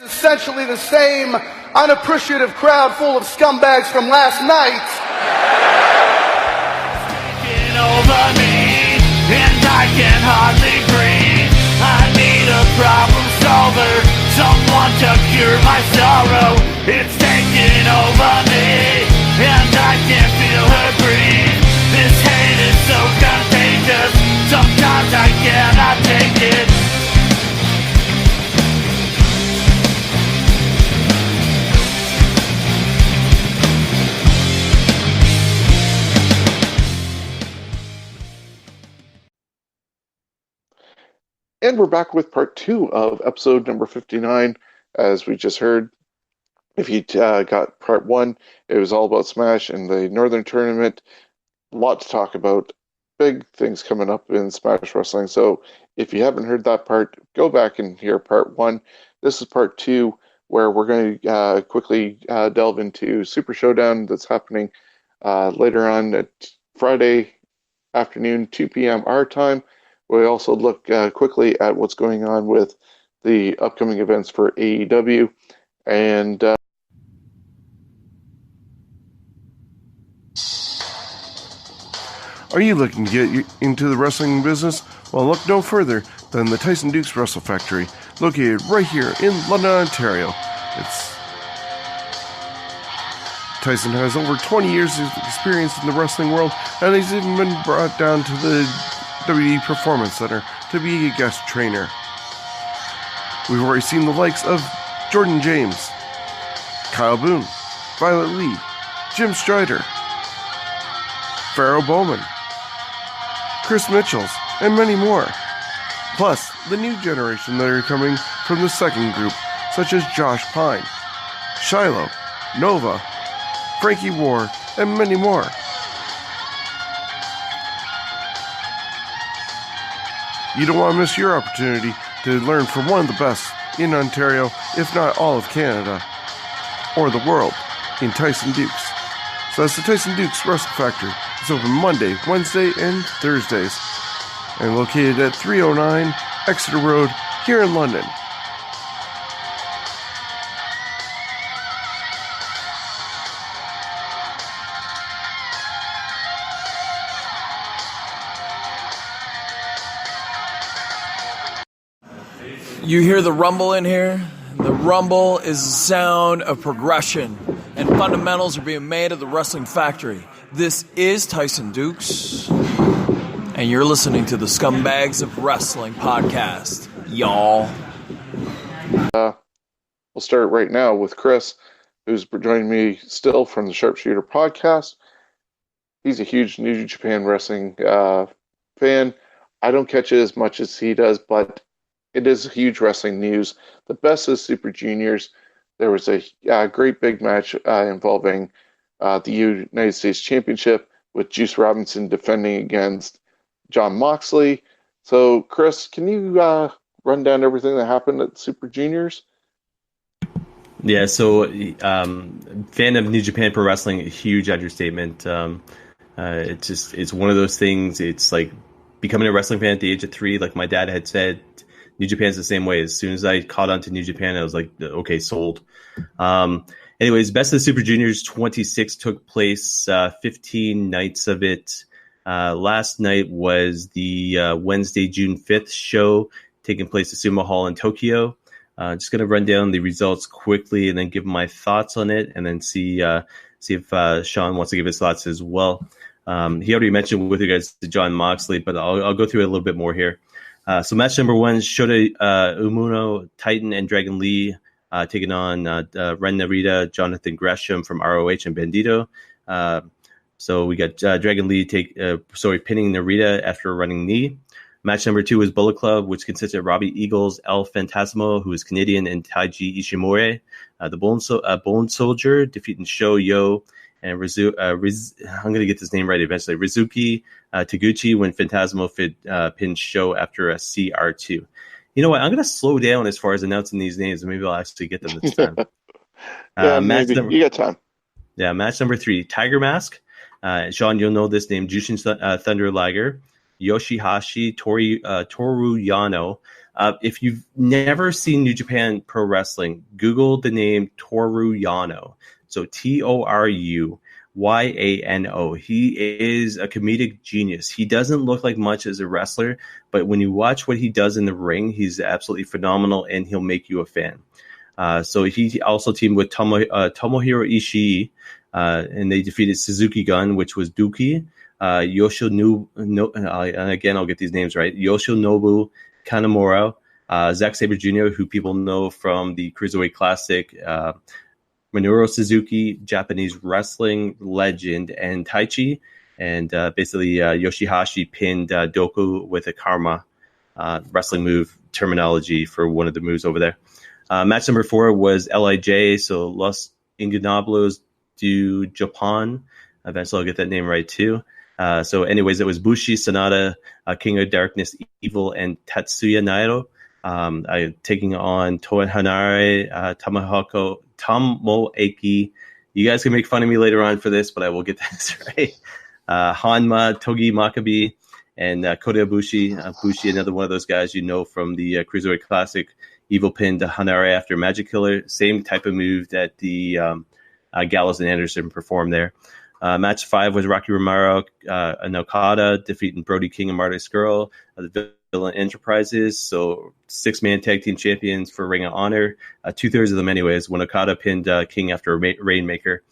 Essentially the same unappreciative crowd full of scumbags from last night. Taking over me, and I can hardly breathe. I need a problem solver, someone to cure my sorrow. It's taking over me, and I can't feel her breathe. This hate is so contagious, sometimes I cannot take it. And we're back with part 2 of episode number 59. As we just heard, if you got part 1, it was all about Smash and the Northern Tournament. A lot to talk about. Big things coming up in Smash Wrestling. So if you haven't heard that part, go back and hear part 1. This is part 2, where we're going to quickly delve into Super Showdown that's happening later on at Friday afternoon, 2 p.m. our time. We also look quickly at what's going on with the upcoming events for AEW. And are you looking to get into the wrestling business? Well, look no further than the Tyson Dukes Wrestle Factory, located right here in London, Ontario. Tyson has over 20 years of experience in the wrestling world, and he's even been brought down to the WWE Performance Center to be a guest trainer. We've already seen the likes of Jordan James, Kyle Boone, Violet Lee, Jim Strider, Pharaoh Bowman, Chris Mitchells, and many more. Plus, the new generation that are coming from the second group, such as Josh Pine, Shiloh, Nova, Frankie Ward, and many more. You don't want to miss your opportunity to learn from one of the best in Ontario, if not all of Canada, or the world, in Tyson Dukes. So that's the Tyson Dukes Wrestle Factory. It's open Monday, Wednesday, and Thursdays, and located at 309 Exeter Road here in London. You hear the rumble in here? The rumble is the sound of progression, and fundamentals are being made at the Wrestling Factory. This is Tyson Dukes, and you're listening to the Scumbags of Wrestling podcast, y'all. We'll start right now with Chris, who's joining me still from the Sharpshooter podcast. He's a huge New Japan Wrestling fan. I don't catch it as much as he does, but it is huge wrestling news. The best is Super Juniors. There was a great big match involving the United States Championship with Juice Robinson defending against Jon Moxley. So, Chris, can you run down everything that happened at Super Juniors? Yeah, so fan of New Japan Pro Wrestling, a huge understatement. It's one of those things. It's like becoming a wrestling fan at the age of 3, like my dad had said. New Japan's the same way. As soon as I caught on to New Japan, I was like, okay, sold. Anyways, Best of the Super Juniors 26 took place, 15 nights of it. Last night was the Wednesday, June 5th show taking place at Sumo Hall in Tokyo. Just going to run down the results quickly and then give my thoughts on it, and then see if Sean wants to give his thoughts as well. He already mentioned with regards to Jon Moxley, but I'll go through it a little bit more here. So match number 1, Shota Umino, Titan, and Dragon Lee taking on Ren Narita, Jonathan Gresham from ROH, and Bandito. So we got Dragon Lee pinning Narita after a running knee. Match number 2 was Bullet Club, which consisted of Robbie Eagles, El Phantasmo, who is Canadian, and Taiji Ishimori. The Bone Soldier defeating Sho Yo and I'm going to get this name right eventually. Rizuki Taguchi when Phantasmo pinned Sho after a CR2. You know what? I'm going to slow down as far as announcing these names, and maybe I'll actually get them this time. You got time. Yeah, match number 3, Tiger Mask. Sean, you'll know this name. Jushin Thunder Liger, Yoshihashi, Toru Yano, If you've never seen New Japan Pro Wrestling, Google the name Toru Yano. So Toruyano. He is a comedic genius. He doesn't look like much as a wrestler, but when you watch what he does in the ring, he's absolutely phenomenal, and he'll make you a fan. So he also teamed with Tomohiro Ishii, and they defeated Suzuki Gun, which was Duki, and again, I'll get these names right, Yoshinobu Kanemaru, Zack Sabre Jr., who people know from the Cruiserweight Classic, Minoru Suzuki, Japanese wrestling legend, and Taichi. And basically, Yoshihashi pinned Doku with a karma wrestling move terminology for one of the moves over there. Match number 4 was LIJ, so Los Ingobernables du Japón. Eventually, I'll get that name right, too. So anyways, it was Bushi, Sanada, King of Darkness, Evil, and Tatsuya Naito taking on Toa Hanare, Tomoaki. You guys can make fun of me later on for this, but I will get this right. Hanma, Togi Makabe, and Kota Ibushi. Bushi, another one of those guys you know from the Cruiserweight Classic. Evil pinned Hanare after Magic Killer. Same type of move that the Gallows and Anderson performed there. Match 5 was Rocky Romero and Okada defeating Brody King and Marty Scurll of the Villain Enterprises. So 6-man tag team champions for Ring of Honor. 2/3 of them anyways, when Okada pinned King after a Rainmaker.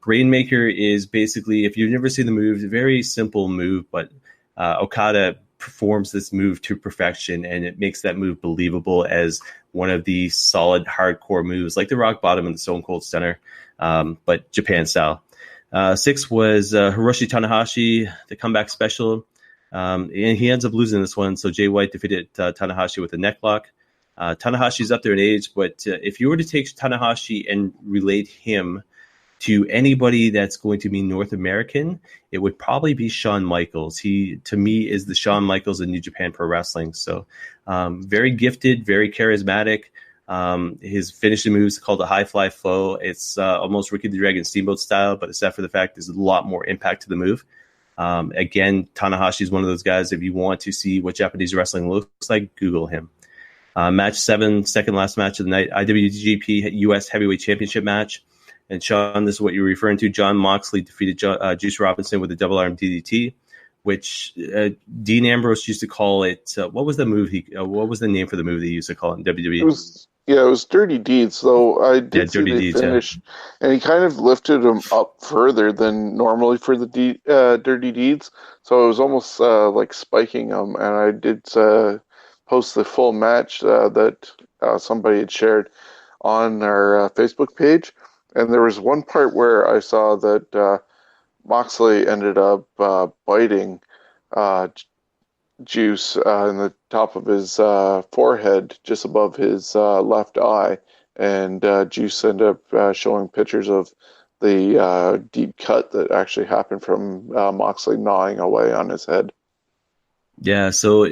Rainmaker is basically, if you've never seen the move, a very simple move, but Okada performs this move to perfection, and it makes that move believable as one of the solid hardcore moves, like the Rock Bottom and the Stone Cold Stunner, but Japan style. 6 was Hiroshi Tanahashi, the comeback special, and he ends up losing this one. So Jay White defeated Tanahashi with a necklock. Tanahashi's up there in age, but if you were to take Tanahashi and relate him to anybody that's going to be North American, it would probably be Shawn Michaels. He, to me, is the Shawn Michaels of New Japan Pro Wrestling. So very gifted, very charismatic. His finishing move is called a high fly flow. It's almost Ricky the Dragon Steamboat style, but except for the fact there's a lot more impact to the move. Again, Tanahashi is one of those guys, if you want to see what Japanese wrestling looks like, Google him. Match 7, second last match of the night, IWGP US Heavyweight Championship match. And Sean, this is what you're referring to. John Moxley defeated Juice Robinson with a double arm DDT, which Dean Ambrose used to call it. What was the move? What was the name for the move they used to call it in WWE? It was Dirty Deeds. So I did see the finish, and he kind of lifted him up further than normally for the Dirty Deeds. So it was almost like spiking him. And I did post the full match that somebody had shared on our Facebook page. And there was one part where I saw that Moxley ended up biting Juice in the top of his forehead, just above his left eye. And Juice ended up showing pictures of the deep cut that actually happened from Moxley gnawing away on his head. Yeah, so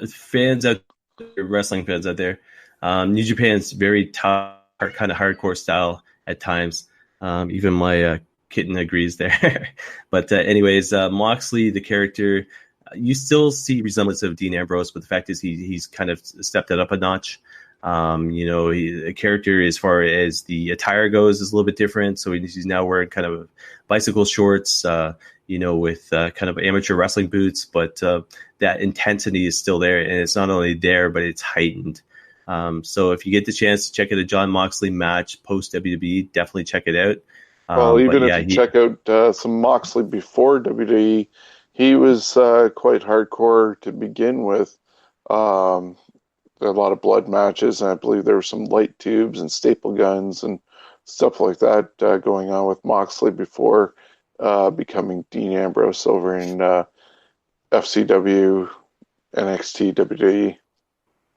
fans out there, wrestling fans out there, New Japan's very tough, kind of hardcore style at times. Even my kitten agrees there. But anyways, Moxley, the character, you still see resemblance of Dean Ambrose, but the fact is he's kind of stepped it up a notch. The character, as far as the attire goes, is a little bit different. So he's now wearing kind of bicycle shorts, with kind of amateur wrestling boots. But that intensity is still there, and it's not only there, but it's heightened. So if you get the chance to check out a John Moxley match post WWE, definitely check it out. Well, if you check out some Moxley before WWE, he was quite hardcore to begin with. There were a lot of blood matches, and I believe there were some light tubes and staple guns and stuff like that going on with Moxley before becoming Dean Ambrose over in FCW, NXT, WWE.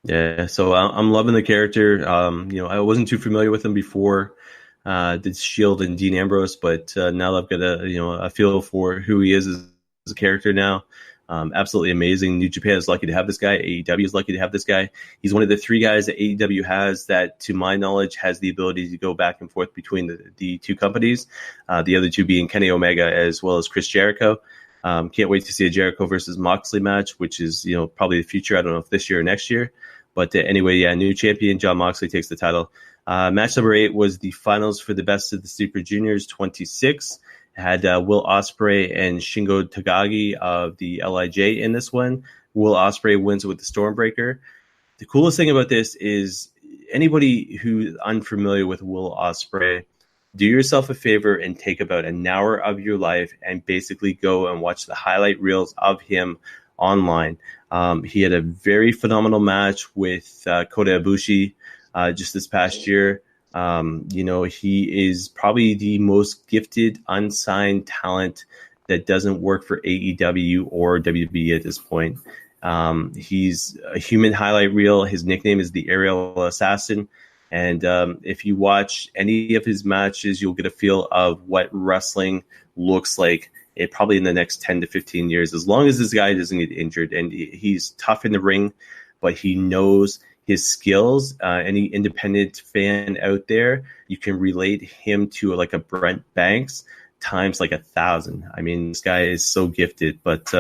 Yeah, so I'm loving the character. I wasn't too familiar with him before the Shield and Dean Ambrose, but now I've got a feel for who he is as a character now. Absolutely amazing. New Japan is lucky to have this guy. AEW is lucky to have this guy. He's one of the 3 guys that AEW has that, to my knowledge, has the ability to go back and forth between the 2 companies. The other 2 being Kenny Omega as well as Chris Jericho. Can't wait to see a Jericho versus Moxley match, which is probably the future. I don't know if this year or next year. But anyway, yeah, new champion Jon Moxley takes the title. Match number 8 was the finals for the Best of the Super Juniors 26. It had Will Ospreay and Shingo Takagi of the LIJ in this one. Will Ospreay wins with the Stormbreaker. The coolest thing about this is anybody who's unfamiliar with Will Ospreay, do yourself a favor and take about an hour of your life and basically go and watch the highlight reels of him online. He had a very phenomenal match with Kota Ibushi just this past year. He is probably the most gifted, unsigned talent that doesn't work for AEW or WWE at this point. He's a human highlight reel. His nickname is the Aerial Assassin. And if you watch any of his matches, you'll get a feel of what wrestling looks like probably in the next 10 to 15 years, as long as this guy doesn't get injured. And he's tough in the ring, but he knows his skills. Any independent fan out there, you can relate him to like a Brent Banks times like 1,000. I mean, this guy is so gifted. But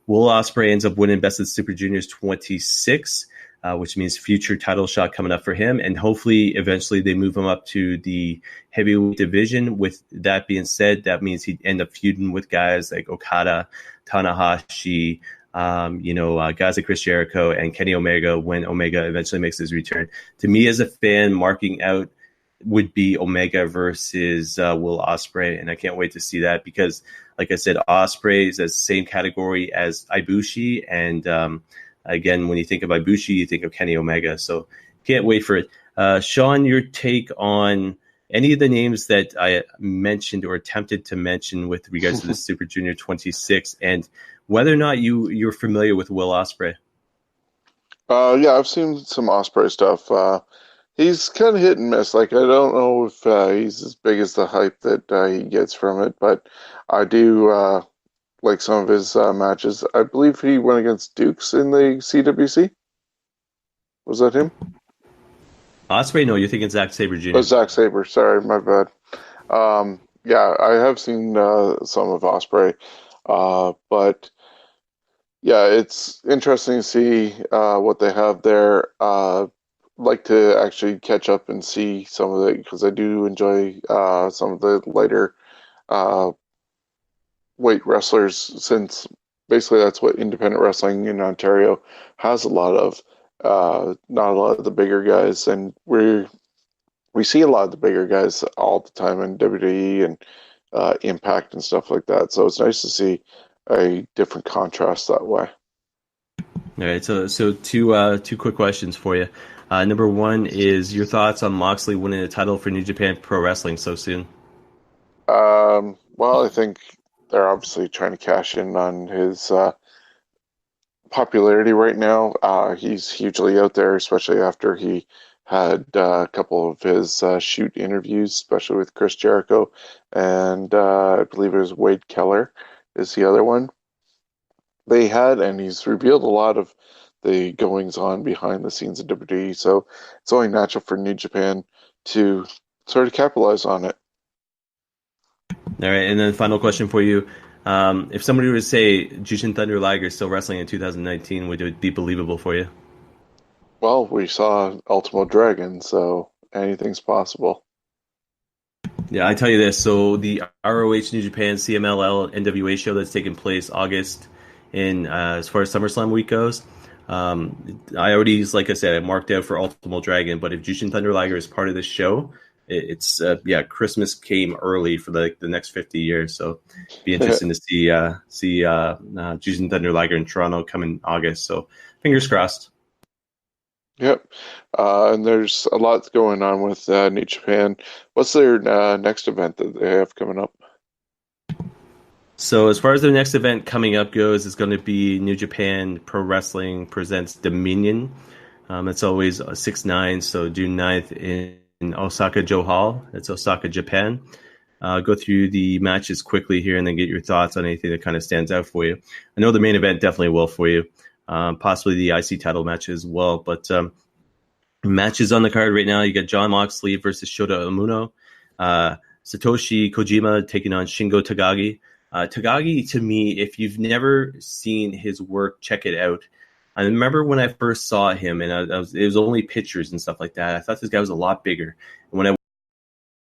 Will Ospreay ends up winning Best of the Super Juniors 26, which means future title shot coming up for him. And hopefully, eventually, they move him up to the heavyweight division. With that being said, that means he'd end up feuding with guys like Okada, Tanahashi, guys like Chris Jericho and Kenny Omega when Omega eventually makes his return. To me, as a fan, marking out would be Omega versus Will Ospreay, and I can't wait to see that because, like I said, Ospreay is the same category as Ibushi, and again, when you think of Ibushi, you think of Kenny Omega, so can't wait for it. Sean, your take on any of the names that I mentioned or attempted to mention with regards to the Super Junior 26, and whether or not you're familiar with Will Ospreay? Yeah, I've seen some Ospreay stuff. He's kind of hit and miss. Like, I don't know if he's as big as the hype that he gets from it, but I do like some of his matches. I believe he went against Dukes in the CWC. Was that him? Ospreay? No, you're thinking Zack Sabre Jr. Oh, Zack Sabre. Sorry, my bad. Yeah, I have seen some of Ospreay, but yeah, it's interesting to see what they have there. Like to actually catch up and see some of it because I do enjoy some of the lighter weight wrestlers, since basically that's what independent wrestling in Ontario has a lot of. Not a lot of the bigger guys, and we see a lot of the bigger guys all the time in WWE and Impact and stuff like that. So it's nice to see a different contrast that way. All right, so two quick questions for you. Number one is your thoughts on Moxley winning the title for New Japan Pro Wrestling so soon? Well, I think they're obviously trying to cash in on his popularity right now. He's hugely out there, especially after he had a couple of his shoot interviews, especially with Chris Jericho, and I believe it was Wade Keller is the other one they had, and he's revealed a lot of the goings on behind the scenes of WWE, so it's only natural for New Japan to sort of capitalize on it. All right, and then the final question for you. If somebody were to say Jushin Thunder Liger is still wrestling in 2019, would it be believable for you? Well, we saw Ultimo Dragon, so anything's possible. Yeah, I tell you this. So the ROH New Japan CMLL NWA show that's taking place August in as far as SummerSlam week goes, I already, like I said, I marked out for Ultimo Dragon. But if Jushin Thunder Liger is part of this show, it's Christmas came early for the next 50 years. So it'd be interesting to see Jushin Thunder Liger in Toronto come in August. So fingers crossed. Yep. And there's a lot going on with New Japan. What's their next event that they have coming up? So as far as their next event coming up goes, it's going to be New Japan Pro Wrestling presents Dominion. It's always 6/9, so June 9th in Osaka Joe Hall. It's Osaka, Japan. Go through the matches quickly here and then get your thoughts on anything that kind of stands out for you. I know the main event definitely will for you. Possibly the IC title match as well. But matches on the card right now, you got Jon Moxley versus Shota Umino. Satoshi Kojima taking on Shingo Takagi. Takagi, to me, if you've never seen his work, check it out. I remember when I first saw him, and it was only pictures and stuff like that. I thought this guy was a lot bigger. And when I